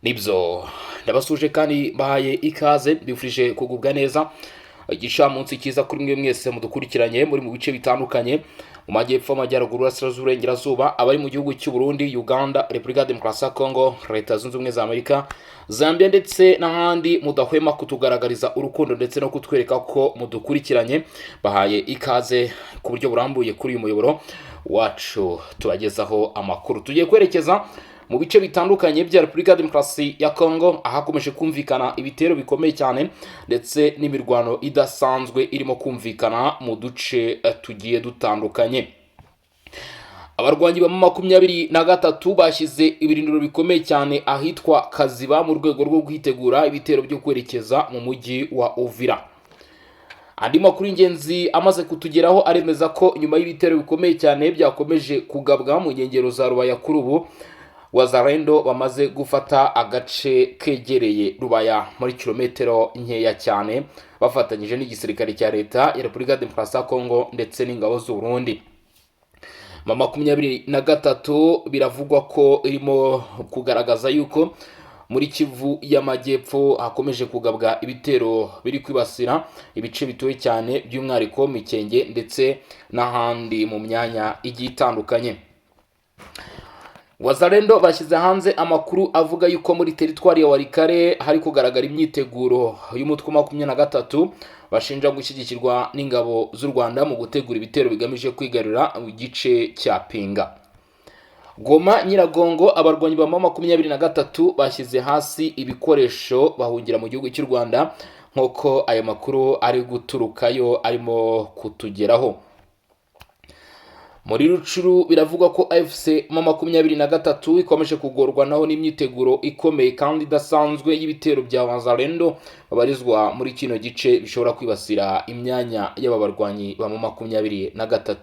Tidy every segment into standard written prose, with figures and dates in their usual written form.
nibyo ndabasuje kandi bahaye ikaze bifurije kugubwa neza igicamunsi cyiza kuri mwe mwese mudukurikiranye muri mu bice bitandukanye mu majyepfo amajyaruguru asirazuba uburengerazuba abari mu gihugu cy'u Burundi, Uganda, Repubulika Demokarasi ya Kongo, Leta Zunze Ubumwe za Amerika, Zambia ndetse n'ahandi mudahwema kutugaragariza urukundo ndetse no kutwereka ko mudukurikiranye. Bahaye ikaze ku buryo burambuye kuri uyu muyoboro wacu tubagezaho amakuru. Tugiye kwerekeza mu bice bitandukanye bya Repubulika Demokarasi ya Kongo ahakomeje kumvikana ibitero bikomeye cyane ndetse n'imirwano idasanzwe irimo kumvikana mu duce tugiye dutandukanye. Abarwanyi ba M23 bashyize ibirindiro bikomeye cyane ahitwa Kaziba mu rwego rwo kwitegura ibitero byo kwerekeza mu mujyi wa Uvira. Andi makuru y'ingenzi amaze kutugeraho aremeza ko nyuma y'ibitero bikomeye cyane byakomeje kugabwa mu nkengero za Rubaya kuri ubu Wazalendo bamaze gufata agace kegereye Rubaya muri kilometero nkeya cyane bafatanyije n'igisirikare cya leta ya Repubulika Demokarasi ya Kongo ndetse n'ingabo z'u Burundi. M23 biravugwa ko irimo kugaragaza yuko muri Kivu y'Amajyepfo hakomeje kugabwa ibitero biri kwibasira ibice bituwe cyane by'umwihariko Mikenge ndetse n'ahandi mu myanya igiye itandukanye. Wazalendo bashyize hanze amakuru avuga yuko muri teritwari ya Walikale hari kugaragara imyiteguro y'umutwe wa 23 bashinja gushyigikirwa n'ingabo z'u Rwanda mu gutegura ibitero bigamije kwigarurira igice cya Pinga. Goma Nyiragongo abarwanyi ba M23 bashyize hasi ibikoresho bahungira mu gihugu cy'u Rwanda nk'uko ayo makuru ari guturukayo arimo kutugeraho. Muri Rucuru biravugwa ko AFC M23 ikomeje kugorwa naho n'imyiteguro ikomeye kandi idasanzwe y'ibitero bya Wazalendo babarizwa muri kino gice bishobora kwibasira imyanya y'ababarwanyi ba M23.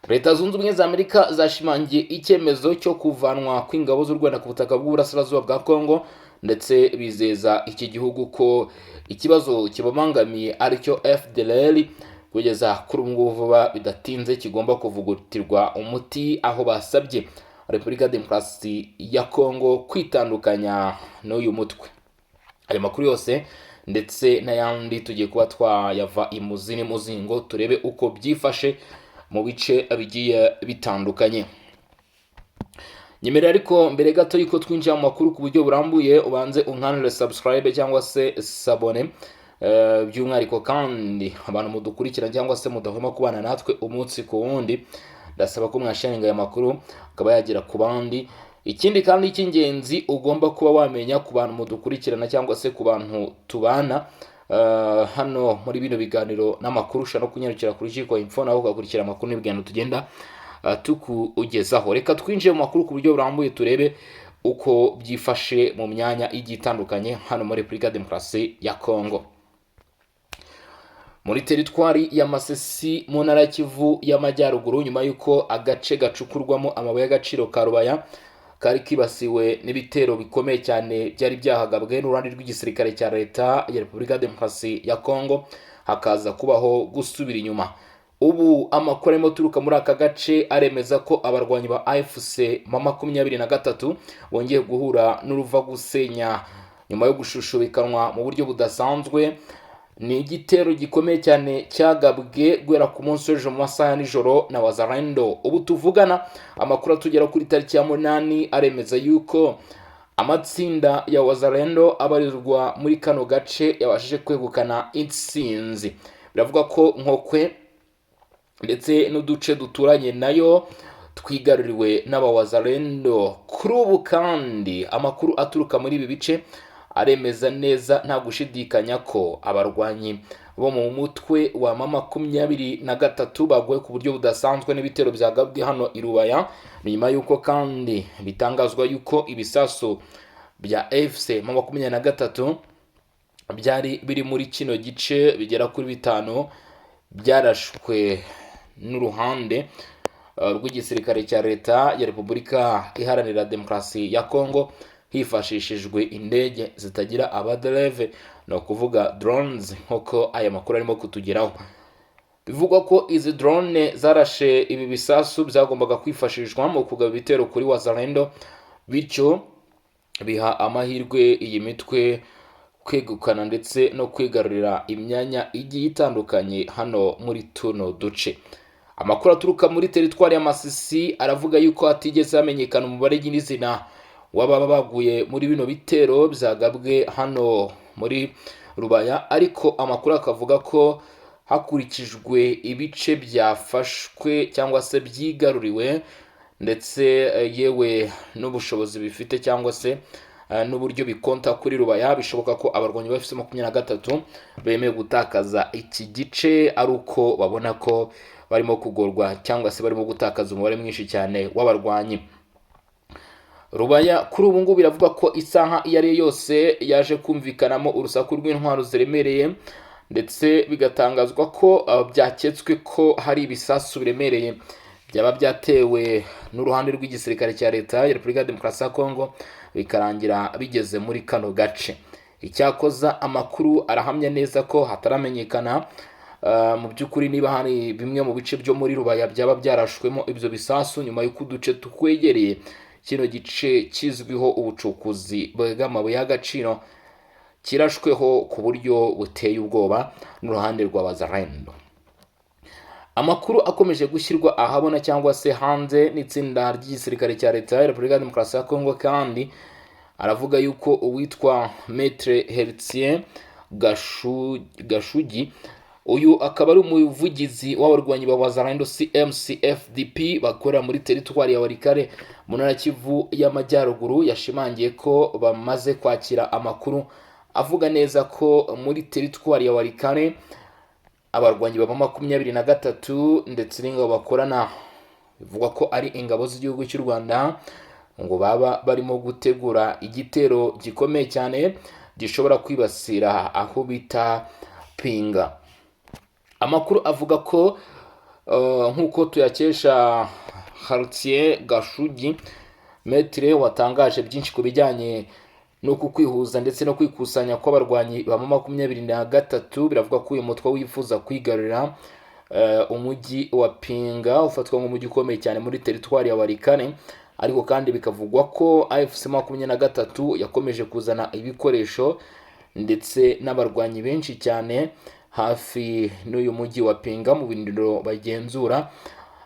Leta Zunze Ubumwe za Amerika zashimangiye icyemezo cyo kuvanwa kw'ingabo z'u Rwanda ku butaka bw'uburasirazuba bwa Kongo ndetse bizeza iki gihugu ko ikibazo kibamangamiye aricyo FDLR kugeza kuri ubu ngubu vuba bidatinze kigomba kuvugutirwa umuti, aho basabye Repubulika Demokarasi ya Kongo kwitandukanya n'uyu mutwe. Ayo makuru yose ndetse n'ayandi tugiye kuba twayava imuzi n'umuzingo turebe uko byifashe mu bice bigiye bitandukanye. Nyemerera ariko mbere gato yuko twinjira mu makuru ku buryo burambuye ubanze unkanire subscribe cyangwa se sabone. By'umwihariko kandi abantu mudukurikira cyangwa se mudahwema kubana natwe umunsi ku wundi ndasaba ko mwasharinga aya makuru akaba yagera ku bandi. Ikindi kandi cy'ingenzi ugomba kuba wamenya ku bantu mudukurikirana cyangwa se ku bantu tubana hano muri bino biganiro n'amakuru ushaka no kunyarukira kuri Jiko Info naho ugakurikira amakuru n'ibiganiro tugenda tukugezaho. Reka twinjire mu makuru ku buryo burambuye turebe uko byifashe mu myanya igiye itandukanye hano muri Repubulika Demokarasi ya Kongo. Muri teritwari ya Masisi mu ntara ya Kivu y'Amajyaruguru nyuma y'uko agace gacukurwamo amabuye y'agaciro ka Rubaya kari kibasiwe n'ibitero bikomeye cyane byari byahagabwe n'uruhande rw'igisirikare cya leta ya Repubulika Demokarasi ya Kongo, hakaza kubaho gusubira inyuma. Ubu amakuru arimo turuka muri aka gace aremeza ko abarwanyi ba AFC M23 bongeye guhura n'uruva gusenya nyuma yo gushushubikanwa mu buryo budasanzwe. Ni igitero gikomeye cyane cyagabwe guhera ku munsi w'ejo mu masaha nijoro na Wazalendo. Ubu tuvugana amakuru atugera kuri tariki ya 8 aremeza yuko amatsinda ya Wazalendo abarizwa muri kano gace yabashije kwegukana intsinzi. Biravuga ko Nkokwe ndetse n'uduce duturanye nayo twigaruriwe n'abawazalendo. Kuri ubu kandi amakuru aturuka muri ibi bice aremeza neza nta gushidikanya ko abarwanyi bo mu mutwe wa M23 baguye ku buryo budasanzwe n'ibitero byagabwe hano i Rubaya, nyuma y'uko kandi bitangazwa yuko ibisasu bya FC M23 byari biri muri kino gice bigera kuri 5 byarashwe n'uruhande rw'igisirikare cya leta ya Repubulika Iharanira Demokarasi ya Kongo hifashishijwe indege zitagira abadereve no kuvuga drones nk'uko aya makuru arimo kutugeraho. Bivugwa ko izi drone zarashe ibi bisasu byagombaga kwifashishwa mu kugaba ibitero kuri Wazalendo, bityo biha amahirwe iyi mitwe kwegukana ndetse no kwigarurira imyanya igiye itandukanye hano muri tuno duce. Amakuru aturuka muri teritwari ya Masisi aravuga yuko hatigeze hamenyekana umubare nyirizina w'ababa baguye muri bino bitero byagabwe hano muri Rubaya, ariko amakuru akavuga ko hakurikijwe ibice byafashwe cyangwa se byigaruriwe ndetse yewe n'ubushobozi bifite cyangwa se n'uburyo bikonta kuri Rubaya, bishoboka ko abarwanyi bafite 23 bemeye gutakaza iki gice ari uko babona ko barimo kugorwa cyangwa se barimo gutakaza umubare mwinshi cyane w'abarwanyi. Rubaya kuri ubu ngubu biravuga ko isaha iyo ari yose yaje kumvikanamo urusaku rw'intwaro ziremereye, ndetse bigatangazwa ko byaketswe ko hari ibisasu biremereye byaba byatewe n'uruhande rw'igisirikare cya leta ya Repubulika ya Demokarasi ya Kongo bikarangira bigeze muri kano gace. Icyakoza amakuru arahamya neza ko hataramenyekana mu by'ukuri niba hari bimwe mu bice byo muri Rubaya byaba byarashwemo ibyo bisasu nyuma y'uko uduce tukwegereye kino gice kizwiho ubucukuzi bw'amabuye y'agaciro kirashweho ku buryo buteye ubwoba n'uruhande rwa Wazalendo. Amakuru akomeje gushyirwa ahabona cyangwa se hanze n'itsinda ry'igisirikare cya leta ya Repubulika ya Demokarasi ya Kongo kandi aravuga yuko uwitwa Maître Hertien Gashugi, uyu akaba ari umuvugizi w'abarwanyi ba Wazalendo CMCFDP bakorera muri teritwari ya Walikale mu ntara Kivu y'Amajyaruguru, yashimangiye ko bamaze kwakira amakuru avuga neza ko muri teritwari ya Walikale abarwanyi ba 23 ndetse n'ingabo bakorana bivugwa ko ari ingabo z'igihugu cy'u Rwanda ngo baba barimo gutegura igitero gikomeye cyane gishobora kwibasira aho bita Pinga. Amakuru avuga ko nk'uko tuyakesha Hertien Gashugi, Maître watangaje byinshi ku bijyanye no kwihuza ndetse no kwikusanya kw'abarwanyi ba 23, biravuga ko uyu mutwe wifuza kwigarurira umujyi wa Pinga ufatwa nk'umujyi ukomeye cyane muri teritwari ya Walikale, ariko kandi bikavugwa ko AFC 23 yakomeje kuzana ibikoresho ndetse n'abarwanyi benshi cyane hafi n'uyu mujyi wa Pinga mu bindiro bagenzura,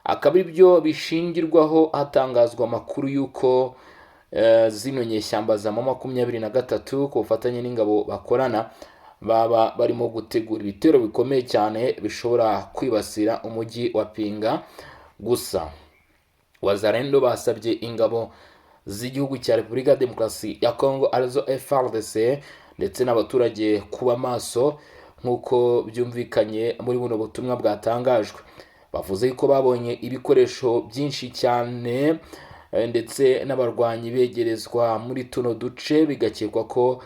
akaba ibyo bishingirwaho hatangazwa amakuru yuko zino nyeshyamba za 23 ku bufatanye n'ingabo bakorana baba barimo gutegura ibitero bikomeye cyane bishobora kwibasira umujyi wa Pinga. Gusa Wazalendo basabye ingabo z'igihugu cya Repubulika ya Demokarasi ya Kongo arizo FARDC ndetse n'abaturage kuba maso nk'uko byumvikanye muri buno butumwa bwatangajwe. Bavuze ko babonye ibikoresho byinshi cyane ndetse n'abarwanyi begerezwa muri tuno duce, bigakekwa ko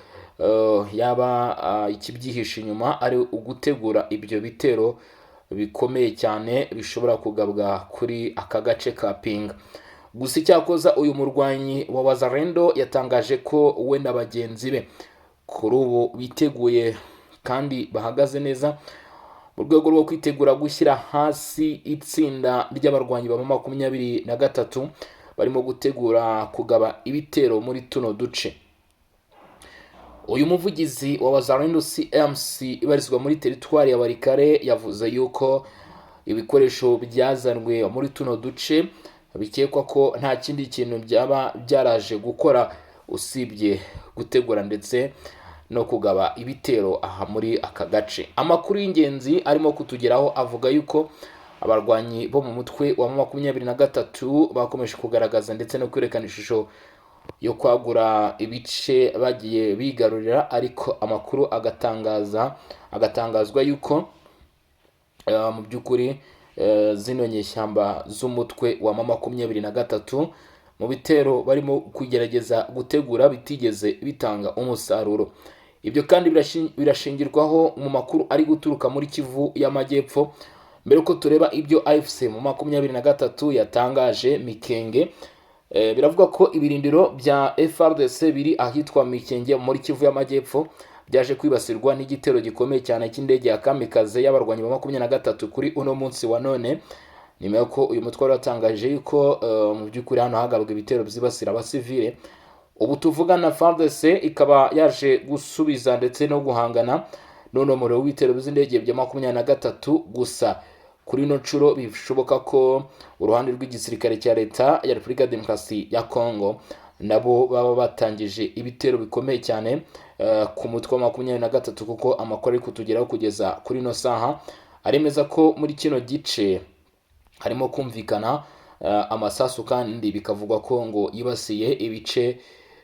yaba ikibyihishe inyuma ari ugutegura ibyo bitero bikomeye cyane bishobora kugabwa kuri aka gace ka Pinga. Gusa icyakoza uyu murwanyi wa Wazalendo yatangaje ko we na bagenzi be kuri ubu biteguye kandi bahagaze neza mu rwego rwo kwitegura gushyira hasi itsinda ry'abarwanyi ba 23 barimo gutegura kugaba ibitero muri tuno duce. Uyu muvugizi wa Wazalendo CMC ibarizwa muri teritwari ya Walikale yavuze yuko ibikoresho byazanwe muri tuno duce bikekwa ko nta kindi kintu byaba byaraje gukora usibye gutegura ndetse no kugaba ibitero aha muri aka gace. Amakuru y'ingenzi arimo kutugeraho avuga yuko abarwanyi bo mu mutwe wa 23 bakomeje kugaragaza ndetse no kwerekana ishusho yo kwagura ibice bagiye bigarurira, ariko amakuru agatangazwa yuko mu by'ukuri zino nyeshyamba z'umutwe wa 23 mu bitero barimo kugerageza gutegura bitigeze bitanga umusaruro. Ibyo kandi birashingirwaho mu makuru ari guturuka muri Kivu y'Amajyepfo. Mbere ko tureba ibyo AFC mu 23 yatangaje Mikenge, biravuga ko ibirindiro bya FARDC biri ahitwa Mikenge muri Kivu y'Amajyepfo byaje kwibasirwa n'igitero gikomeye cyane cy'indege ya kamikaze y'abarwanyi ba 23 kuri uno munsi wa none, nyuma y'uko uyu mutwe watangaje yuko mu by'ukuri hano hagabwe ibitero byibasira abasivile. ubu tuvugana FARDC ikaba yaje gusubiza ndetse no guhangana n'unomero w'ibitero by'indege bya 23 gusa. Kuri ino nshuro bishoboka ko uruhande rw'igisirikare cya leta ya Repubulika ya Demokarasi ya Congo nabo baba batangije ibitero bikomeye cyane ku mutwe wa 23, kuko amakuru ari kutugeraho kugeza kuri ino saha aremeza ko muri kino gice harimo kumvikana amasasu, kandi bikavugwa ko ngo yibasiye ibice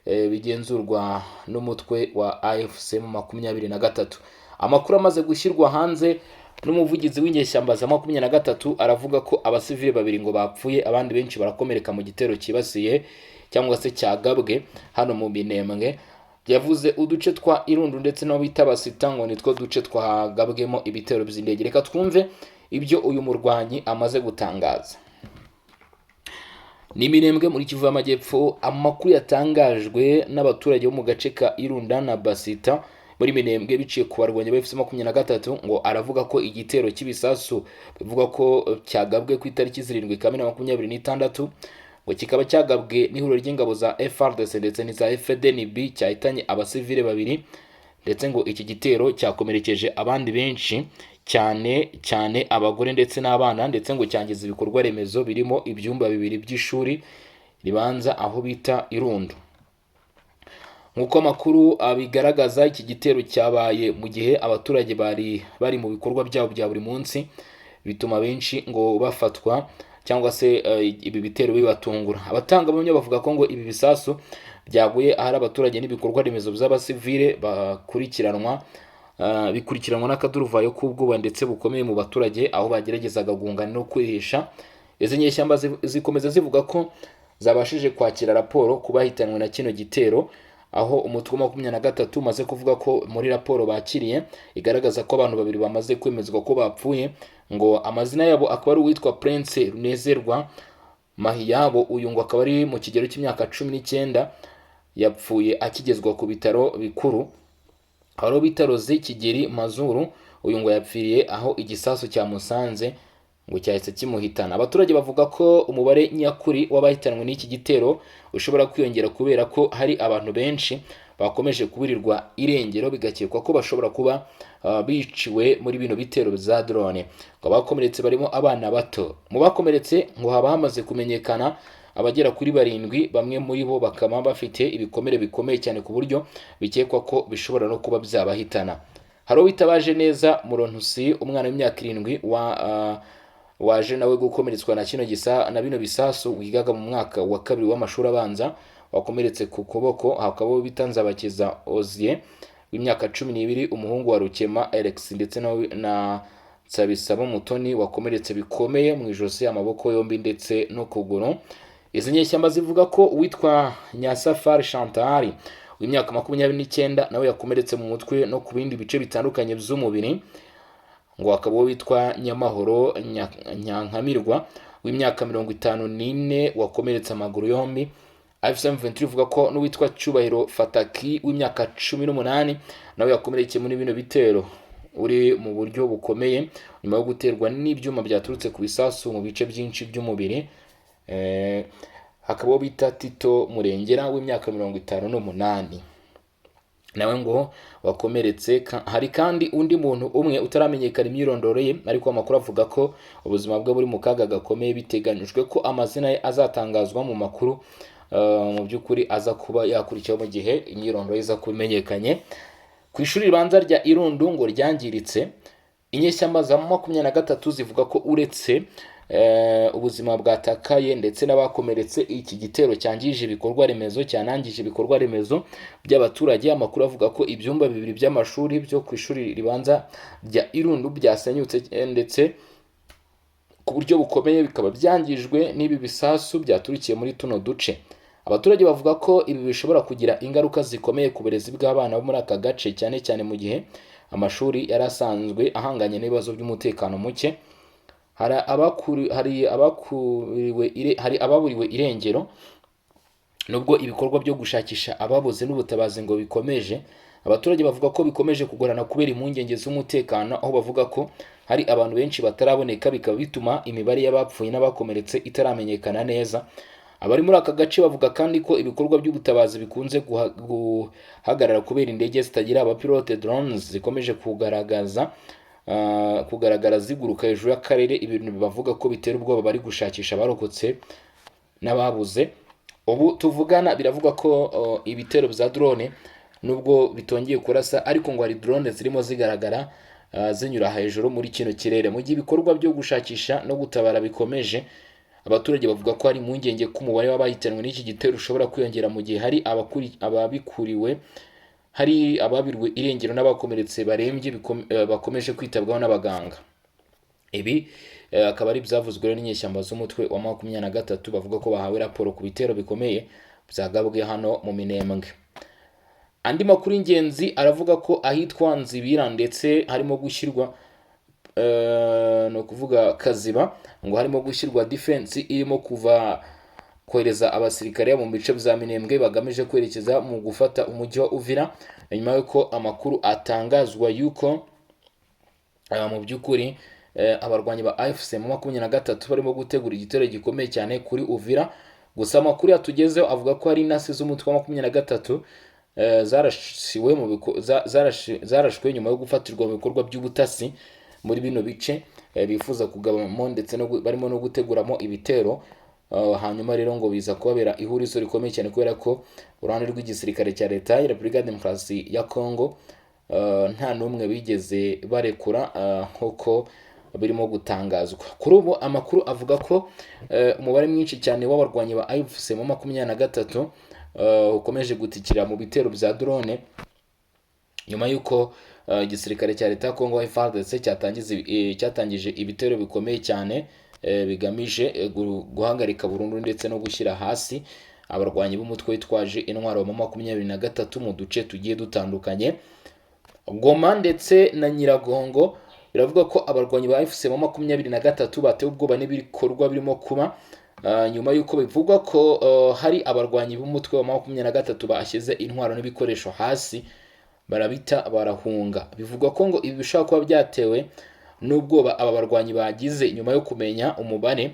bigenzurwa n'umutwe wa AFC mu 23. Amakuru amaze gushyirwa hanze n'umuvugizi w'inyeshyamba za 23 aravuga ko abasivile babiri ngo bapfuye, abandi benshi barakomereka mu gitero kibasiye cyangwa se cyagabwe hano mu Minembwe. Yavuze uduce twa Irundu ndetse no bita Basita ngo nitwo duce twagabwemo ibitero by'indege. Reka twumve ibyo uyu murwanyi amaze gutangaza. Ni Minembwe muri Kivu y'Amajyepfo. Amakuru yatangajwe n'abaturage bo mu gace ka Irunda na Basita muri Minembwe biciye ku barwanyi ba FC23 ngo aravuga ko igitero cy'ibisasu bivuga ko cyagabwe ku itariki 7 Kamena 2026 ngo kikaba cyagabwe n'ihuriro ry'ingabo za FARDC ndetse n'iza FDNB cyahitanye abasivile babiri, ndetse ngo iki gitero cyakomerekeje abandi benshi cyane abagore ndetse n'abana, ndetse ngo cyangiza ibikorwa remezo birimo ibyumba bibiri by'ishuri ribanza aho bita Irundu. Nkuko amakuru abigaragaza, iki gitero cyabaye mu gihe abaturage bari mu bikorwa byabo bya buri munsi, bituma benshi ngo bafatwa cyangwa se ibi bitero bibatungura. Abatangabuhamya bavuga ko ngo ibi bisasu byaguye ahari abaturage n'ibikorwa remezo by'abasivile bikurikiranwa n'akaduruvayo k'ubwoba ndetse bukomeye mu baturage, aho bageragezaga guhungana no kwihisha. Izi nyeshyamba zikomeza zivuga ko zabashije kwakira raporo ku bahitanwe na kino gitero, aho umutwe wa 23 umaze kuvuga ko muri raporo bakiriye igaragaza ko abantu babiri bamaze kwemezwa ko bapfuye, ngo amazina yabo akaba ari uwitwa Prince Runezerwa Mahiyabo. Uyu ngo akaba ari mu kigero cy'imyaka 19, yapfuye akigezwa ku bitaro bikuru aho bitaro z'Ikigeri Mazuru. Uyu ngo yapfiriye aho igisasu cyamusanze ngo cyahise kimuhitana. Abaturage bavuga ko umubare nyakuri w'abahitanwe n'iki gitero ushobora kwiyongera kubera ko hari abantu benshi bakomeje kuburirwa irengero, bigakekwa ko bashobora kuba biciwe muri bino bitero za drone. Ngo abakomeretse barimo abana bato. Mu bakomeretse ngo haba hamaze kumenyekana abagera kuri 7, bamwe muri bo bakaba bafite ibikomere bikomeye cyane ku buryo bikekwa ko bishobora no kuba byabahitana. Hari witabaje neza Murontusi, umwana w'imyaka 7 waje nawe gukomeretswa na bino bisasu wigaga mu mwaka wa 2 w'amashuri abanza, wakomeretse ku kuboko. Hakaba bitanzabakiza Ozie w'imyaka 12, umuhungu wa Rukema Alex ndetse na Nsabisaba Mutoni wakomeretse bikomeye mu ijosi, amaboko yombi ndetse no kuguru. Izi nyeshyamba zivuga ko witwa Nyasafari Chantal w'imyaka 29 nawe yakomeretse mu mutwe no ku bindi bice bitandukanye by'umubiri. Ngo akaba witwa Nyamahoro Nyankamirwa w'imyaka 54 wakomeretse amaguru yombi. AFC23 ivuga ko n'uwitwa Cyubahiro Fataki w'imyaka 18 nawe yakomerekeye muri bino bitero uri mu buryo bukomeye nyuma yo guterwa n'ibyuma byaturutse ku bisasu mu bice byinshi by'umubiri. Hakaba bita Tito Murengera w'imyaka 58 nawe ngo wakomeretse. Hari kandi undi muntu umwe utaramenyekana imyirondoro ye, ariko amakuru avuga ko ubuzima bwe buri mu kaga gakomeye, biteganyijwe ko amazina ye azatangazwa mu makuru mu by'ukuri aza kuba yakurikiyeho mu gihe imyirondoro iza kumenyekanye. Ku ishuri ribanza rya Irundu ngo ryangiritse. Inyeshyamba za 23 zivuga ko uretse ubuzima bwatakaye ndetse n'abakomeretse, iki gitero cyangije ibikorwa remezo by'abaturage. Amakuru avuga ko ibyumba bibiri by'amashuri byo ku ishuri ribanza rya Irundu byasenyutse ndetse ku buryo bukomeye, bikaba byangijwe n'ibi bisasu byaturikiye muri tuno duce. Abaturage bavuga ko ibi bishobora kugira ingaruka zikomeye ku burezi bw'abana bo muri aka gace, cyane mu gihe amashuri yari asanzwe ahanganye n'ibibazo by'umutekano muke. Hari ababuriwe irengero, nubwo ibikorwa byo gushakisha ababuze n'ubutabazi ngo bikomeje. Abaturage bavuga ko bikomeje kugorana kubera impungenge z'umutekano, aho bavuga ko hari abantu benshi bataraboneka, bikaba bituma imibare y'abapfuye n'abakomeretse itaramenyekana neza. abari muri aka gace bavuga kandi ko ibikorwa by'ubutabazi bikunze guhagarara kubera indege zitagira abapilote drones zikomeje kugaragara ziguruka hejuru y'akarere, ibintu bavuga ko bitera ubwoba bari gushakisha abarokotse n'ababuze. Ubu tuvugana biravuga ko ibitero bya drone nubwo bitongeye kurasa, ariko ngo hari drone zirimo zigaragara zinyura hejuru muri kino kirere. Mu gihe ibikorwa byo gushakisha no gutabara bikomeje, abaturage bavuga ko hari impungenge ko umubare w'abahitanwe n'iki gitero ushobora kwiyongera mu gihe hari ababikuriwe, hari ababirwe irengero n'abakomeretse barembye bakomeje kwitabwaho n'abaganga. Ibi akaba ari byavuzwe n'inyeshyamba z'umutwe wa 23 bavuga ko bahawe raporo ku bitero bikomeye byagabwe hano mu Minembwe. Andi makuru y'ingenzi aravuga ko ahitwa Nzibira ndetse harimo gushyirwa no kuvuga Kaziba, ngo harimo gushyirwa defense irimo kohereza abasirikare mu bice bya Minembwe bagamije kwerekeza mu gufata umujyi wa Uvira, nyuma yuko amakuru atangazwa yuko mu by'ukuri abarwanyi ba AFC mu 23 barimo gutegura igitero gikomeye cyane kuri Uvira. Gusa amakuru yatugezeho avuga ko hari intasi z'umutwe wa 23 zarashwe nyuma yo gufatirwa mu bikorwa by'ubutasi muri bino bice bifuza kugabamo ndetse barimo no guteguramo ibitero. Hanyuma rero ngo biza kubabera ihurizo rikomeye cyane kubera ko uruhande rw'igisirikare cya leta ya Repubulika ya Demokarasi ya Congo nta n'umwe bigeze barekura nk'uko birimo gutangazwa. Kuri ubu amakuru avuga ko umubare mwinshi cyane w'abarwanyi ba AFC mu 23 ukomeje gutikira mu bitero bya drone nyuma yuko igisirikare cya leta ya Congo FARDC cyatangije ibitero bikomeye cyane bigamije guhagarika burundu ndetse no gushyira hasi abarwanyi b'umutwe witwaje intwaro wa 23 mu duce tugiye dutandukanye. Goma ndetse na Nyiragongo biravuga ko abarwanyi ba AFC mu 23 batewe ubwoba n'ibikorwa birimo kuba nyuma yuko bivugwa ko hari abarwanyi b'umutwe wa 23 bashyize intwaro n'ibikoresho hasi barabita barahunga. Bivugwa ko ngo ibi bishobora kuba byatewe n'ubwoba aba barwanyi bagize nyuma yo kumenya umubare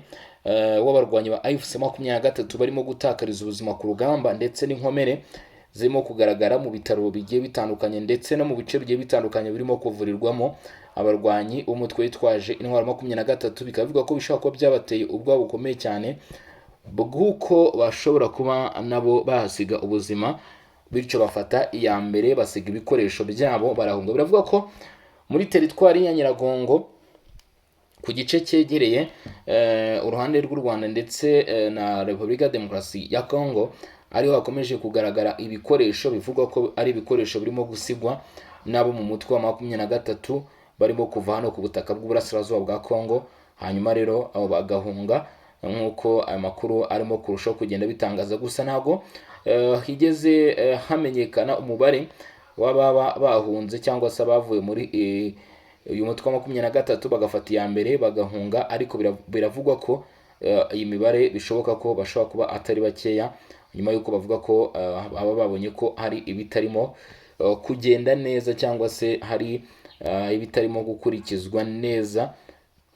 w'abarwanyi ba AFC 23 barimo gutakariza ubuzima ku rugamba ndetse n'inkomere zirimo kugaragara mu bitaro bigiye bitandukanye ndetse no mu bice bigiye bitandukanye birimo kuvurirwamo abarwanyi b'umutwe witwaje intwaro 23. Bikavuga ko bishobora kuba byabateye ubwoba bukomeye cyane bw'uko bashobora kuba nabo bahasiga ubuzima, bityo bafata iya mbere basiga ibikoresho byabo barahunga. Biravuga ko muri teritwari ya Nyiragongo ku gice cyegereye uruhande rw'u Rwanda ndetse na Repubulika ya Demokarasi ya Congo ariho hakomeje kugaragara ibikoresho bivugwa ko ari ibikoresho birimo gusigwa nabo mu mutwe wa 23 barimo kuva hano ku butaka bw'uburasirazuba bwa Congo, hanyuma rero abo bagahunga nk'uko aya makuru arimo kurushaho kugenda bitangaza. Gusa ntago higeze hamenyekana umubare w'ababa bahunze cyangwa se bavuye muri uyu mutwe wa 23 bagafata iya mbere bagahunga, ariko biravugwa ko iyi mibare bishoboka ko bashobora kuba atari bakeya nyuma yuko bavuga ko aba babonye ko hari ibitarimo kugenda neza cyangwa se hari ibitarimo gukurikizwa neza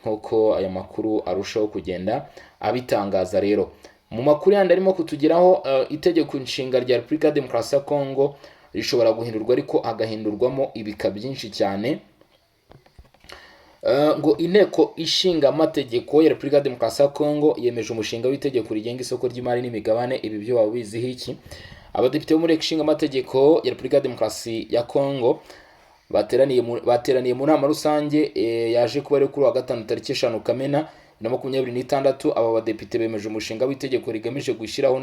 nk'uko aya makuru arushaho kugenda abitangaza. Rero mu makuru yandi arimo kutugeraho, itegeko nshinga rya Repubulika ya Demokarasi ya Congo rishobora guhindurwa ariko agahindurwamo ibika byinshi cyane. Ngo inteko ishinga amategeko ya Repubulika ya Demokarasi ya Congo yemeje umushinga w'itegeko rigenga isoko ry'imari n'imigabane. Ibi byo waba biziho iki? Abadepite bo muri ishinga amategeko ya Repubulika ya Demokarasi ya Congo bateraniye mu nama rusange yaje kuba ari kuri wa gatanu tariki 5 Kamena 2026. Aba badepite bemeje umushinga w'itegeko rigamije gushyiraho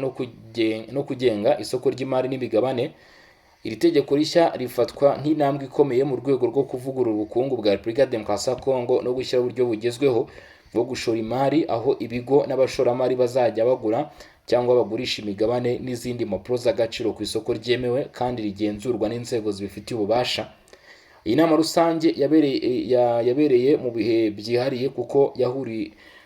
no kugenga isoko ry'imari n'imigabane. Iri tegeko rishya rifatwa nk'intambwe ikomeye mu rwego rwo kuvugurura ubukungu bwa Repubulika ya Demokarasi ya Congo no gushyira uburyo bugezweho bwo gushora imari, aho ibigo n'abashoramari bazajya bagura cyangwa bagurisha imigabane n'izindi mpapuro z'agaciro ku isoko ryemewe kandi rigenzurwa n'inzego zibifitiye ububasha. Iyi nama rusange yabereye mu bihe byihariye kuko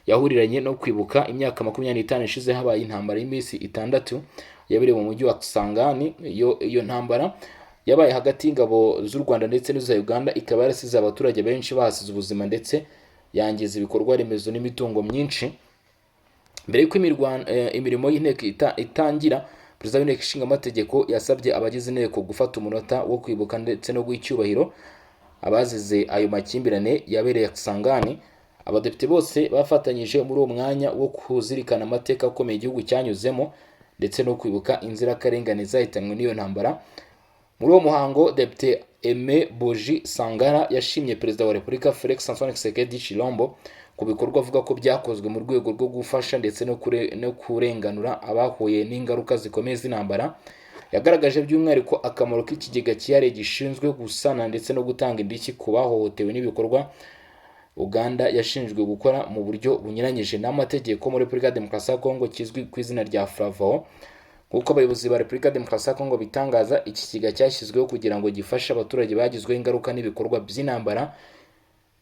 yahuriranye no kwibuka imyaka 25 ishize habaye intambara y'iminsi 6 yabereye mu mujyi wa Kisangani. Iyo ntambara yabaye hagati y'ingabo z'u Rwanda ndetse n'iza Uganda, ikaba yarasize abaturage benshi bahasize ubuzima ndetse yangiza ibikorwa remezo n'imitungo myinshi. mbere y'uko imirimo y'inteko itangira, perezida w'inteko ishinga amategeko yasabye abagize inteko gufata umunota wo kwibuka ndetse no guha icyubahiro abazize ayo makimbirane yabereye Kisangani. Abadepite bose bafatanyije muri uwo mwanya wo kuzirikana amateka akomeye igihugu cyanyuzemo ndetse no kwibuka inzirakarengane zahitanywe n'iyo ntambara. Muri uwo muhango, Depite Aime Boji Sangara yashimye perezida wa Repubulika Felix Antoine Tshisekedi Tshilombo ku bikorwa avuga ko byakozwe mu rwego rwo gufasha ndetse no kurenganura abahuye n'ingaruka zikomeye z'intambara. Yagaragaje by'umwihariko akamaro k'ikigega cyihariye gishinzwe gusana ndetse no gutanga indishyi ku bahohotewe n'ibikorwa Uganda yashinjwe gukora mu buryo bunyuranyije n'amategeko muri Repubulika ya Demokarasi ya Kongo kizwi ku izina rya FRAVO. Nk'uko abayobozi ba Repubulika ya Demokarasi ya Kongo bitangaza, iki kigega cyashyizweho kugira ngo gifashe abaturage bagizweho ingaruka n'ibikorwa by'intambara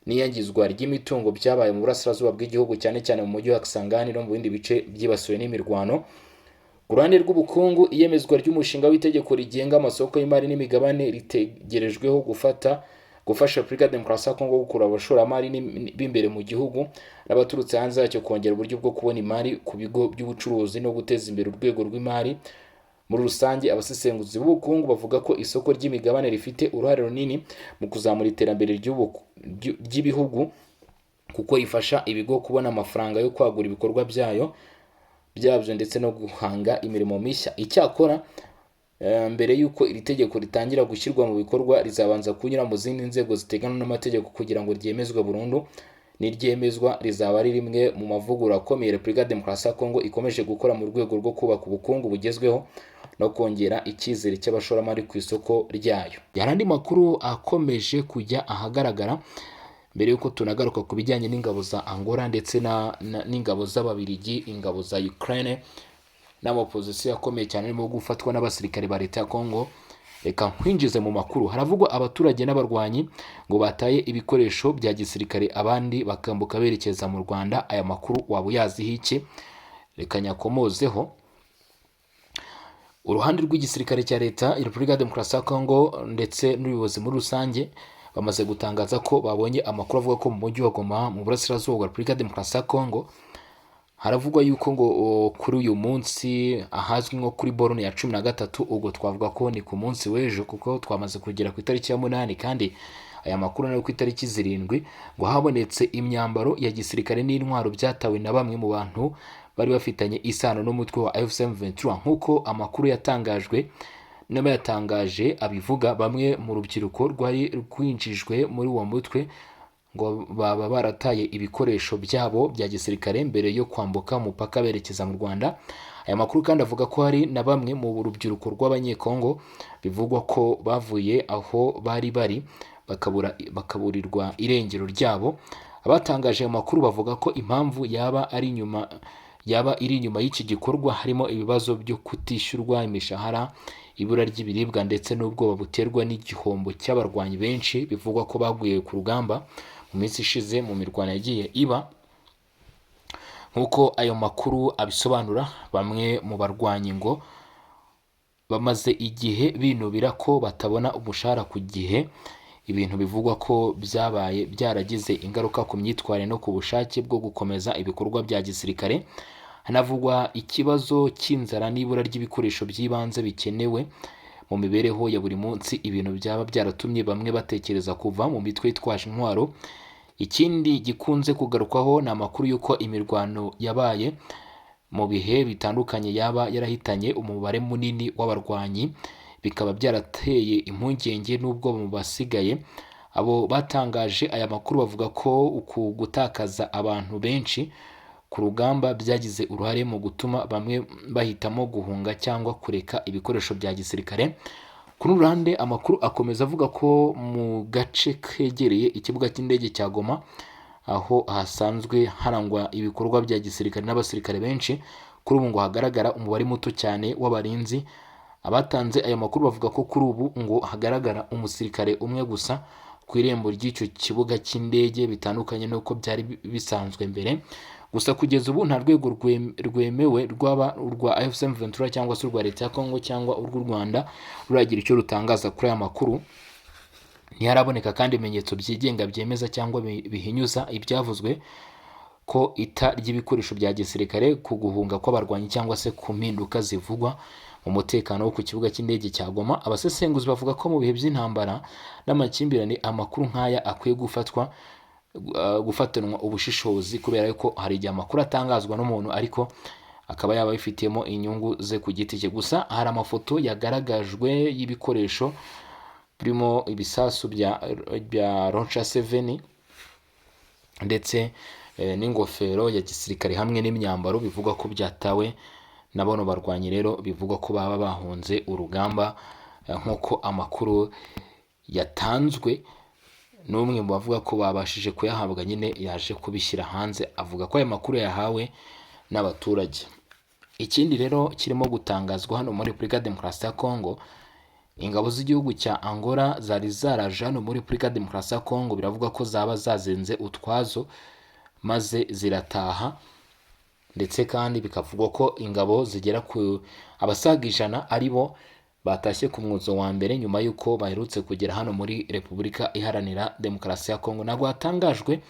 n'iyangizwa ry'imitungo byabaye mu burasirazuba bw'igihugu, cyane cyane mu mujyi wa Kisangani no mu bindi bice byibasiwe n'imirwano. Ku ruhande rw'ubukungu, iyemezwa ry'umushinga w'itegeko rigenga amasoko y'imari n'imigabane ritegerejweho gufasha Repubulika ya Demokarasi ya Kongo gukura abashoramari b'imbere mu gihugu n'abaturutse hanze yacyo, kongera uburyo bwo kubona imari ku bigo by'ubucuruzi no guteza imbere urwego rw'imari muri rusange. Abasesenguzi b'ubukungu bavuga ko isoko ry'imigabane rifite uruhare runini mu kuzamura iterambere ry'ibihugu, kuko rifasha ibigo kubona amafaranga yo kwagura ibikorwa byabyo ndetse no guhanga imirimo mishya. Icyakora mbere y'uko iri tegeko ritangira gushyirwa mu bikorwa, rizabanza kunyura mu zindi nzego ziteganywa n'amategeko kugira ngo ryemezwe burundu. Niryemezwa rizaba ari rimwe mu mavugurura akomeye Repubulika ya Demokarasi ya Kongo ikomeje gukora mu rwego rwo kubaka ubukungu bugezweho no kongera icyizere cy'abashoramari ku isoko ryayo. Hari andi makuru akomeje kujya ahagaragara mbere y'uko tunagaruka ku bijyanye n'ingabo za Angola ndetse n'ingabo z'Ababiligi, ingabo za Ukraine n'amapozisiyo akomeye cyane arimo gufatwa n'abasirikare ba leta ya Kongo. Reka nkwinjize mu makuru. Haravugwa abaturage n'abarwanyi ngo bataye ibikoresho bya gisirikare, abandi bakambuka berekeza mu Rwanda. Aya makuru waba uyaziho iki? Reka nyakomozeho. Uruhande rw'igisirikare cya leta Repubulika ya Demokarasi ya Kongo ndetse n'ubuyobozi muri rusange bamaze gutangaza ko babonye amakuru avuga ko mu mujyi wa Goma mu burasirazuba bwa Repubulika ya Demokarasi ya Kongo haravugwa yuko ngo kuri uyu munsi ahazwi nko kuri borone ya 13, ubwo twavuga ko ni ku munsi w'ejo kuko twamaze kugera ku itariki ya 8, kandi aya makuru nayo ku itariki 7 ngo habonetse imyambaro ya gisirikare n'intwaro byatawe na bamwe mu bantu bari bafitanye isano n'umutwe wa AFC/M23. nk'uko amakuru yatangajwe n'abayatangaje abivuga, bamwe mu rubyiruko rwari rwinjijwe muri uwo mutwe ngo baba barataye ibikoresho byabo bya gisirikare mbere yo kwambuka umupaka berekeza mu Rwanda. Aya makuru kandi avuga ko hari na bamwe mu rubyiruko rw'abanyekongo bivugwa ko bavuye aho bari bakaburirwa irengero ryabo. Abatangaje ayo makuru bavuga ko impamvu yaba iri inyuma y'iki gikorwa harimo ibibazo byo kutishyurwa imishahara, ibura ry'ibiribwa ndetse n'ubwoba buterwa n'igihombo cy'abarwanyi benshi bivugwa ko baguye ku rugamba mu minsi ishize mu mirwano yagiye iba. Nk'uko ayo makuru abisobanura, bamwe mu barwanyi ngo bamaze igihe binubira ko batabona umushahara ku gihe, ibintu bivugwa ko byabaye byaragize ingaruka ku myitwarire no ku bushake bwo gukomeza ibikorwa bya gisirikare. Hanavugwa ikibazo cy'inzara n'ibura ry'ibikoresho by'ibanze bikenewe mu mibereho ya buri munsi, ibintu byaba byaratumye bamwe batekereza kuva mu mitwe yitwaje intwaro. Ikindi gikunze kugarukwaho ni amakuru y'uko imirwano yabaye mu bihe bitandukanye yaba yarahitanye umubare munini w'abarwanyi, bikaba byarateye impungenge n'ubwo mu basigaye. Abo batangaje aya makuru bavuga ko uku gutakaza abantu benshi ku rugamba byagize uruhare mu gutuma bamwe bahitamo guhunga cyangwa kureka ibikoresho bya gisirikare. Ku ruhande amakuru akomeza avuga ko mu gace kegereye ikibuga cy'indege cya Goma, aho hasanzwe harangwa ibikorwa bya gisirikare n'abasirikare benshi, kuri ubu ngo hagaragara umubare muto cyane w'abarinzi. Abatanze aya makuru bavuga ko kuri ubu ngo hagaragara umusirikare umwe gusa ku irembo ry'icyo kibuga cy'indege, bitandukanye n'uko byari bisanzwe mbere. Gusa kugeza ubu nta rwego rwemewe rwaba urwa AFC/M23 cyangwa se urwa leta ya Kongo cyangwa urw'u Rwanda ruragira icyo rutangaza kuri aya makuru. Ntiharaboneka kandi ibimenyetso byigenga byemeza cyangwa bihinyuza ibyavuzwe ko ita ry'ibikoresho bya gisirikare ku guhunga kw'abarwanyi cyangwa se ku mpinduka zivugwa mu mutekano wo ku kibuga cy'indege cya Goma. Abasesenguzi bavuga ko mu bihe by'intambara n'amakimbirane amakuru nk'aya akwiye gufatanwa ubushishozi, kubera ko hari igihe amakuru atangazwa n'umuntu ariko akaba yaba abifitiyemo inyungu ze ku giti cye. Gusa hari amafoto yagaragajwe y'ibikoresho birimo ibisasu bya Launcher 7 ndetse n'ingofero ya gisirikare hamwe n'imyambaro bivugwa ko byatawe na bano barwanyi. Rero bivugwa ko baba bahunze urugamba nk'uko amakuru yatanzwe n'umwe mu bavuga ko babashije kuyahabwa, nyine yaje kubishyira hanze avuga ko aya makuru yahawe n'abaturage. Ikindi rero kirimo gutangazwa hano muri Repubulika Demokarasi ya Kongo, ingabo z'igihugu cya Angola zari zaraje hano muri Repubulika Demokarasi ya Kongo, biravuga ko zaba zazenze utwazo maze zirataha, ndetse kandi bikavugwa ko ingabo zigera ku abasaga 100 ari bo batashye ku mwuzo wa mbere nyuma y'uko baherutse kugera hano muri Repubulika Iharanira Demokarasi ya Kongo. Ntabwo hatangajwe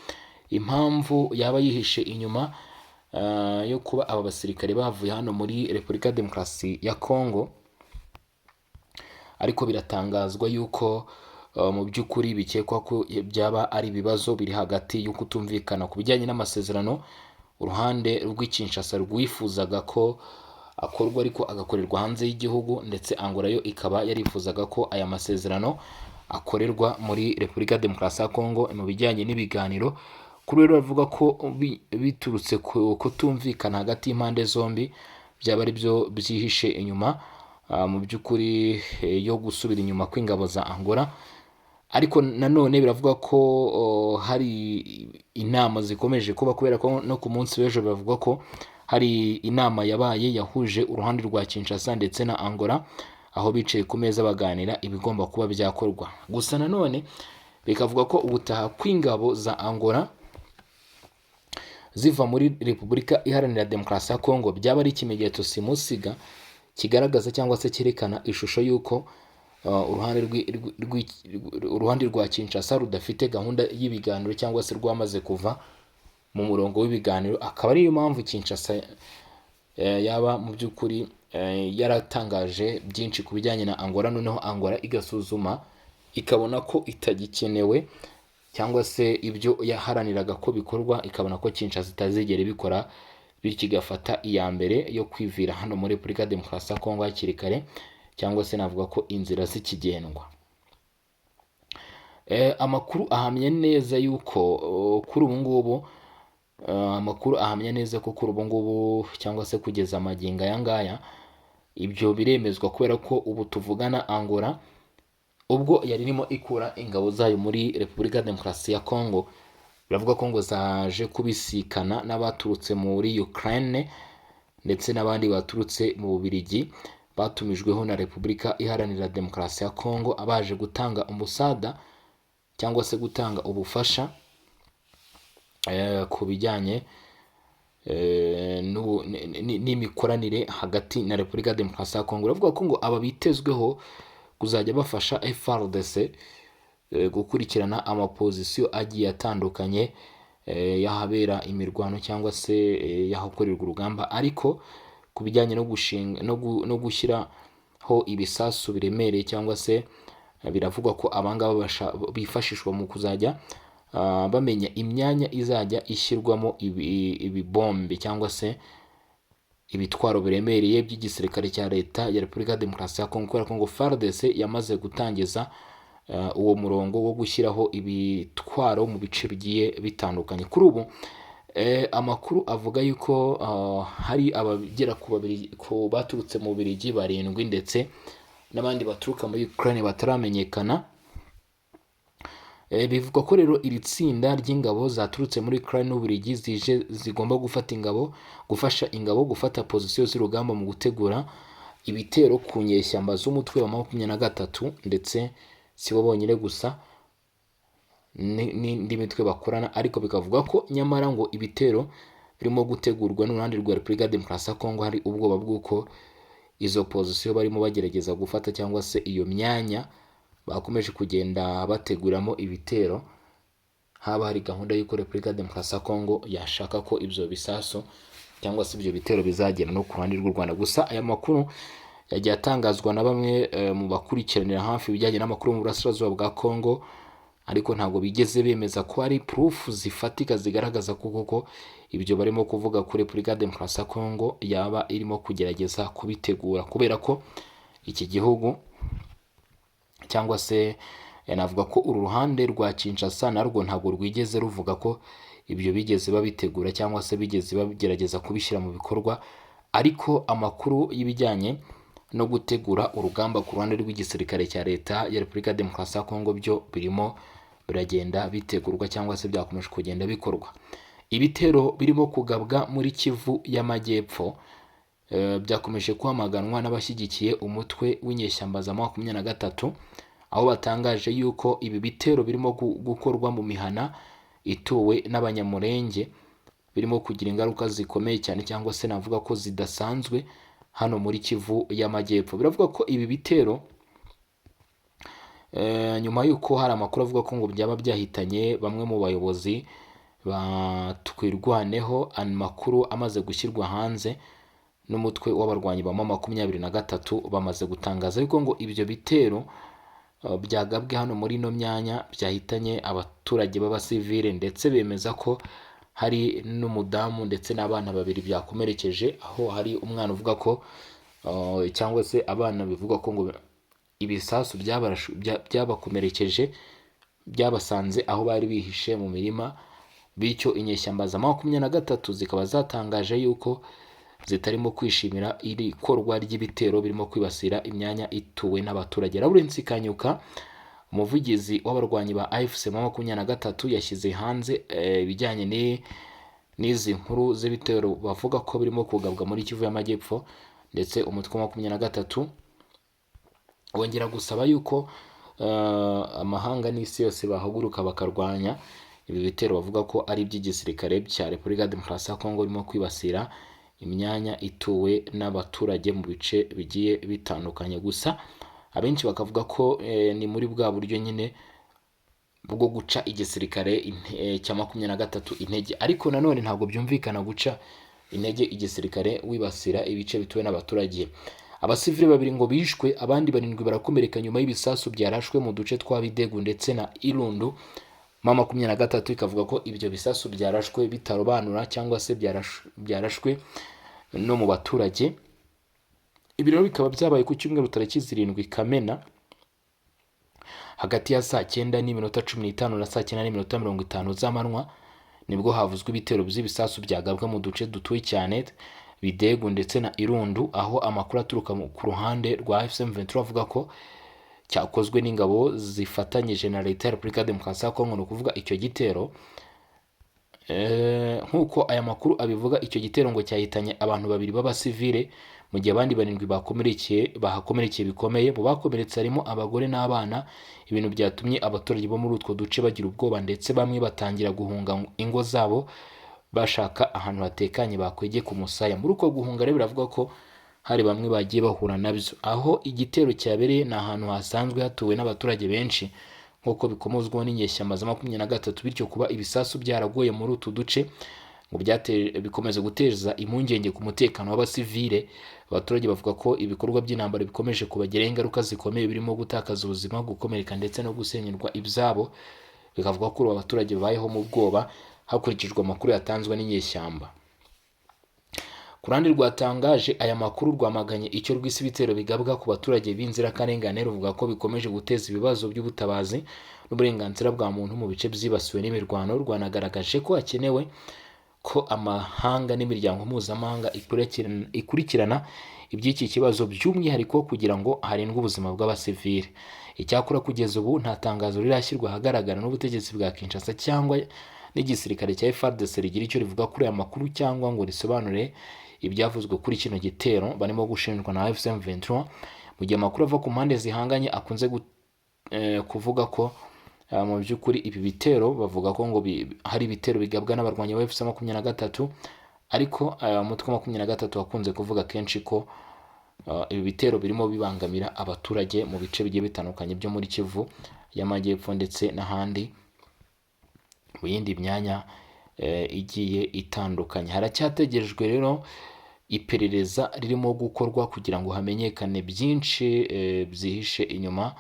impamvu yaba yihishe inyuma yo kuba aba basirikare bavuye hano muri Repubulika Demokarasi ya Kongo, ariko biratangazwa yuko mu by'ukuri bikekwa ko byaba ari ibibazo biri hagati yo kutumvikana ku bijyanye n'amasezerano uruhande rw'Kinshasa rwifuzaga ko akorwa ariko agakorerwa hanze y'igihugu, ndetse Angola yo ikaba yarifuzaga ko aya masezerano akorerwa muri Repubulika Demokarasi ya Kongo. Mu bijyanye n'ibiganiro kuri rero bavuga ko biturutse ku kutumvikana hagati y'impande zombi byaba ari byo byihishe inyuma mu by'ukuri yo gusubira inyuma kw'ingabo za Angola. Ariko nanone biravuga ko hari inama zikomeje kuba, kubera ko no ku munsi w'ejo biravuga ko hari inama yabaye yahuje uruhande rwa Kinshasa ndetse na Angola, aho bicaye ku meza baganira ibigomba kuba byakorwa. Gusa nanone bikavuga ko ubutaha kw'ingabo za Angola ziva muri Repubulika Iharanira Demokarasi ya Kongo byaba ari ikimenyetso simusiga kigaragaza cyangwa se cyerekana ishusho y'uko uruhande rwa Kinshasa rudafite gahunda y'ibiganiro cyangwa se rwamaze kuva mu murongo w'ibiganiro. Akaba ariyo mpamvu Kinshasa yaba mu by'ukuri yaratangaje byinshi ku bijyanye na Angola, noneho Angola igasuzuma ikabona ko itagikenewe cyangwa se ibyo yaharaniraga ko bikorwa ikabona ko Kinshasa itazigera bikora, bityo igafata iya mbere yo kwivira hano muri Repubulika Demokarasi ya Kongo hakiri kare, cyangwa se navuga ko inzira zikigendwa. Amakuru ahamya neza yuko kuri ubu ngubu cyangwa se kugeza amagingo aya ngaya ibyo biremezwa, kubera ko ubu tuvugana Angola ubwo yari irimo ikura ingabo zayo muri Repubulika Demokarasi ya Kongo, biravuga ko ngo zaje kubisikana n'abaturutse muri Ukraine ndetse n'abandi baturutse mu Bubiligi batumijweho na Repubulika Iharanira Demokarasi ya Kongo, abaje gutanga umusada cyangwa se gutanga ubufasha ku bijyanye n'imikoranire hagati na Repubulika Demokarasi ya Kongo. Biravuga ko ngo aba bitezweho kuzajya bafasha FARDC gukurikirana amapozisiyo agiye atandukanye yahabera imirwano cyangwa se yahakorerwa urugamba, ariko ku bijyanye no gushyiraho ibisasu biremereye cyangwa se biravugwa ko abangaba bifashishwa mu kuzajya bamenya imyanya izajya ishyirwamo ibibombe cyangwa se ibitwaro biremereye by'igisirikare cya leta ya Repubulika Demokarasi ya Kongo, kubera ko ngo FARDC yamaze gutangiza uwo murongo wo gushyiraho ibitwaro mu bice bigiye bitandukanye. Kuri ubu amakuru avuga yuko hari abagera ku baturutse mu Bubiligi 7 ndetse n'abandi baturuka muri Ukraine bataramenyekana. Bivugwa ko rero iri tsinda ry'ingabo zaturutse muri Ukraine n'Ububiligi zigomba gufasha ingabo gufata pozisiyo z'urugamba mu gutegura ibitero ku nyeshyamba z'umutwe wa 23, ndetse si bo bonyine gusa n'indi mitwe bakorana, ariko bikavuga ko nyamara ngo ibitero birimo gutegurwa n'uruhande rwa Repubulika Demokarasi ya Kongo hari ubwoba bw'uko izo pozisiyo barimo bagerageza gufata cyangwa se iyo myanya bakomeje kugenda bateguramo ibitero haba hari gahunda y'uko Repubulika ya Demokarasi ya Kongo yashaka ko ibyo bisasu cyangwa se ibyo bitero bizagera no ku ruhande rw'u Rwanda. Gusa aya makuru yagiye atangazwa na bamwe mu bakurikiranira hafi ibijyanye n'amakuru mu burasirazuba bwa Kongo, ariko ntabwo bigeze bemeza ko hari proof zifatika zigaragaza ko koko ibyo barimo kuvuga kuri Repubulika ya Demokarasi ya Kongo yaba irimo kugerageza kubitegura, kubera ko iki gihugu cyangwa se navuga ko uru ruhande rwa Kinshasa narwo ntabwo rwigeze ruvuga ko ibyo bigeze babitegura cyangwa se bigeze bagerageza kubishyira mu bikorwa, ariko amakuru y'ibijyanye no gutegura urugamba ku ruhande rw'igisirikare cya leta ya Repubulika ya Demokarasi ya Kongo byo birimo biragenda bitegurwa cyangwa se byakomeje kugenda bikorwa. Ibitero birimo kugabwa muri Kivu y'Amajyepfo byakomeje kwamaganwa n'abashyigikiye umutwe w'inyeshyamba za 23, aho batangaje yuko ibi bitero birimo gukorwa mu mihana ituwe n'abanyamurenge birimo kugira ingaruka zikomeye cyane cyangwa se navuga ko zidasanzwe hano muri Kivu y'Amajyepfo. Biravuga ko ibi bitero nyuma y'uko hari amakuru avuga ko ngo byaba byahitanye bamwe mu bayobozi batwirwaneho, amakuru amaze gushyirwa hanze n'umutwe w'abarwanyi ba 23 bamaze gutangaza yuko ngo ibyo bitero byagabwe hano muri ino myanya byahitanye abaturage b'abasivile, ndetse bemeza ko hari n'umudamu ndetse n'abana babiri byakomerekeje, aho hari umwana uvuga ko cyangwa se abana bivuga ko ngo ibisasu byabakomerekeje byabasanze aho bari bihishe mu mirima, bityo inyeshyamba za 23 zikaba zatangaje yuko zitarimo kwishimira iri korwa ry'ibitero birimo kwibasira imyanya ituwe n'abaturage. Lawrence Kanyuka, umuvugizi w'abarwanyi ba AFC 23, yashyize hanze ibijyanye n'izi nkuru z'ibitero bavuga ko birimo kugabwa muri Kivu y'Amajyepfo, ndetse umutwe wa 23 wongera gusaba yuko amahanga n'isi yose bahaguruka bakarwanya ibi bitero bavuga ko ari iby'igisirikare cya Repubulika ya Demokarasi ya Kongo birimo kwibasira imyanya ituwe n'abaturage mu bice bigiye bitandukanye. Gusa abenshi bakavuga ko ni muri bwa buryo nyine bwo guca igisirikare cya 23 intege, ariko nanone ntabwo byumvikana guca intege igisirikare wibasira ibice bituwe n'abaturage. Abasivile babiri ngo bishwe, abandi 7 barakomereka nyuma y'ibisasu byarashwe mu duce twa Bidegu ndetse na Irundu. 23 ikavuga ko ibyo bisasu byarashwe bitarobanura cyangwa se byarashwe no mu baturage. Ibirori bikaba byabaye ku cyumweru tariki 7 Kamena hagati ya saa 9:15 na saa 9:50 z'amanywa, nibwo havuzwe ibitero by'ibisasu byagabwa mu duce dutuwe cyane Bidegu ndetse na Irundu, aho amakuru aturuka ku ruhande rwa FM23 avuga ko cyakozwe n'ingabo zifatanyije na leta ya Repubulika ya Demokarasi ya Kongo. Ni ukuvuga icyo gitero nk'uko aya makuru abivuga, icyo gitero ngo cyahitanye abantu 2 b'abasivile, mu gihe abandi 7 bahakomerekeye bikomeye. Mu bakomeretse harimo abagore n'abana, ibintu byatumye abaturage bo muri utwo duce bagira ubwoba, ndetse bamwe batangira guhunga ingo zabo bashaka ahantu hatekanye bakwegeye ku musaya. Muri uko guhunga rero biravuga ko hari bamwe bagiye bahura nabyo. Aho igitero cyabereye ni ahantu hasanzwe hatuwe n'abaturage benshi nk'uko bikomozwa n'inyeshyamba za 23, bityo kuba ibisasu byaraguye muri utu duce ngo bikomeze guteza impungenge ku mutekano w'abasivile. Abaturage bavuga ko ibikorwa by'intambara bikomeje kubagiraho ingaruka zikomeye, birimo gutakaza ubuzima, gukomereka ndetse no gusenyerwa ibyabo. Bikavuga ko abaturage babayeho mu bwoba hakurikijwe amakuru yatanzwe n'inyeshyamba. Ku ruhande rwatangaje aya makuru rwamaganye icyo rw'isi ibitero bigabwa ku baturage b'inzirakarengane, ruvuga ko bikomeje guteza ibibazo by'ubutabazi n'uburenganzira bwa muntu mu bice byibasiwe n'imirwano. Rwanagaragaje ko hakenewe ko amahanga n'imiryango mpuzamahanga ikurikirana iby'iki kibazo by'umwihariko kugira ngo harindwe ubuzima bw'abasivile. Icyakora kugeza ubu nta tangazo rirashyirwa ahagaragara n'ubutegetsi bwa Kinshasa cyangwa n'igisirikare cya FARDC rigira icyo rivuga kuri aya makuru cyangwa ngo risobanure ibyavuzwe kuri kino gitero barimo gushinjwa na FM23, mu gihe amakuru ava ku mpande zihanganye akunze kuvuga ko mu by'ukuri ibi bitero bavuga ko ngo hari ibitero bigabwa n'abarwanyi ba FC23, ariko umutwe wa 23 wakunze kuvuga kenshi ko ibi bitero birimo bibangamira abaturage mu bice bigiye bitandukanye byo muri Kivu y'Amajyepfo ndetse n'ahandi mu yindi myanya igiye itandukanye. Haracyategerejwe rero iperereza ririmo gukorwa kugira ngo hamenyekane byinshi byihishe inyuma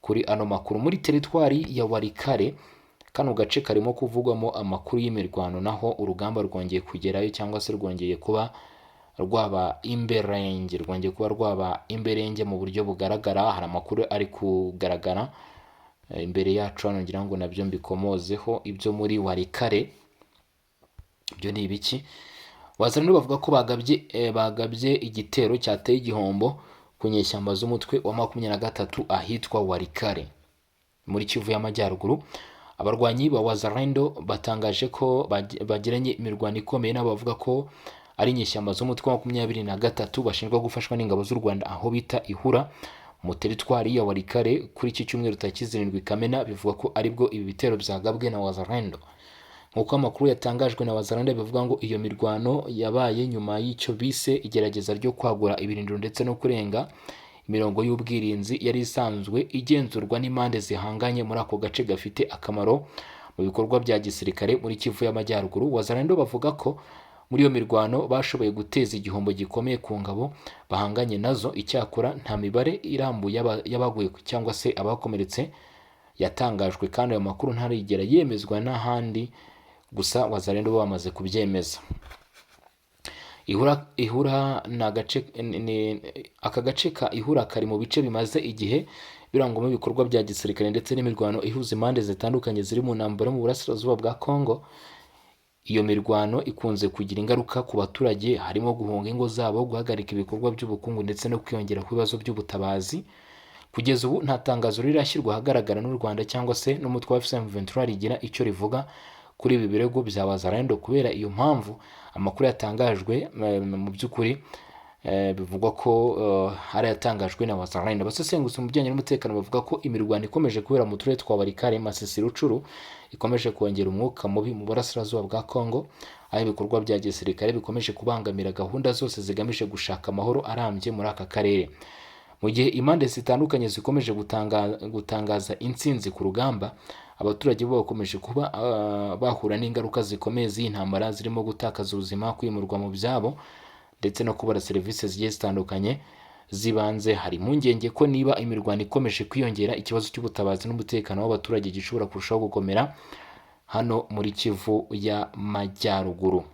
kuri ano makuru. Muri teritwari ya Walikale, kano gace karimo kuvugwamo amakuru y'imirwano, naho urugamba rwongeye kugerayo cyangwa se rwongeye kuba rwaba imberenge mu buryo bugaragara. Hari amakuru ari kugaragara imbere yacu hano, ngira ngo nabyo mbikomozeho. Ibyo muri Walikale ibyo ni ibiki? Wazalendo bavuga ko bagabye igitero cyateye igihombo ku nyeshyamba z'umutwe wa 23 ahitwa Walikale muri Kivu y'Amajyaruguru. Abarwanyi ba Wazalendo batangaje ko bagiranye imirwano ikomeye n'abo bavuga ko ari inyeshyamba z'umutwe wa 23 bashinjwa gufashwa n'ingabo z'u Rwanda aho bita Ihura mu teritwari ya Walikale kuri iki cyumweru tariki 7 Kamena. Bivuga ko aribwo ibi bitero byagabwe na Wazalendo. Nk'uko amakuru yatangajwe na Wazalendo bivuga ngo iyo mirwano yabaye nyuma y'icyo bise igerageza ryo kwagura ibirindiro ndetse no kurenga imirongo y'ubwirinzi yari isanzwe igenzurwa n'impande zihanganye muri ako gace gafite akamaro mu bikorwa bya gisirikare muri Kivu y'Amajyaruguru. Wazalendo bavuga ko muri iyo mirwano bashoboye guteza igihombo gikomeye ku ngabo bahanganye nazo. Icyakora nta mibare irambuye y'abaguye cyangwa se abakomeretse yatangajwe, kandi ayo makuru ntarigera yemezwa n'ahandi, gusa Wazalendo bamaze kubyemeza. Ihura aka gace ka Ihura kari mu bice bimaze igihe birangwamo ibikorwa bya gisirikare ndetse n'imirwano ihuza impande zitandukanye ziri mu ntambara mu burasirazuba bwa Kongo. Iyo mirwano ikunze kugira ingaruka ku baturage, harimo guhunga ingo zabo, guhagarika ibikorwa by'ubukungu ndetse no kwiyongera ku bibazo by'ubutabazi. Kugeza ubu nta tangazo rirashyirwa ahagaragara n'u Rwanda cyangwa se n'umutwe wa M23 rigira icyo rivuga kuri ibi birego bya Wazalendo. Kubera iyo mpamvu amakuru yatangajwe mu by'ukuri bivugwa ko hari yatangajwe na Wazalendo. Abasesenguzi mu bijyanye n'umutekano bavuga ko imirwano ikomeje kubera mu turere twa Walikale, Masisi, Rucuru ikomeje kongera umwuka mubi mu burasirazuba bwa Kongo, aho ibikorwa bya gisirikare bikomeje kubangamira gahunda zose zigamije gushaka amahoro arambye muri aka karere. Mu gihe impande zitandukanye zikomeje gutangaza intsinzi ku rugamba, abaturage bo bakomeje kuba bahura n'ingaruka zikomeye z'intambara, zirimo gutakaza ubuzima, kwimurwa mu byabo ndetse no kubura serivisi zigiye zitandukanye zibanze. Hari impungenge ko niba imirwano ikomeje kwiyongera, ikibazo cy'ubutabazi n'umutekano w'abaturage gishobora kurushaho gukomera hano muri Kivu y'Amajyaruguru.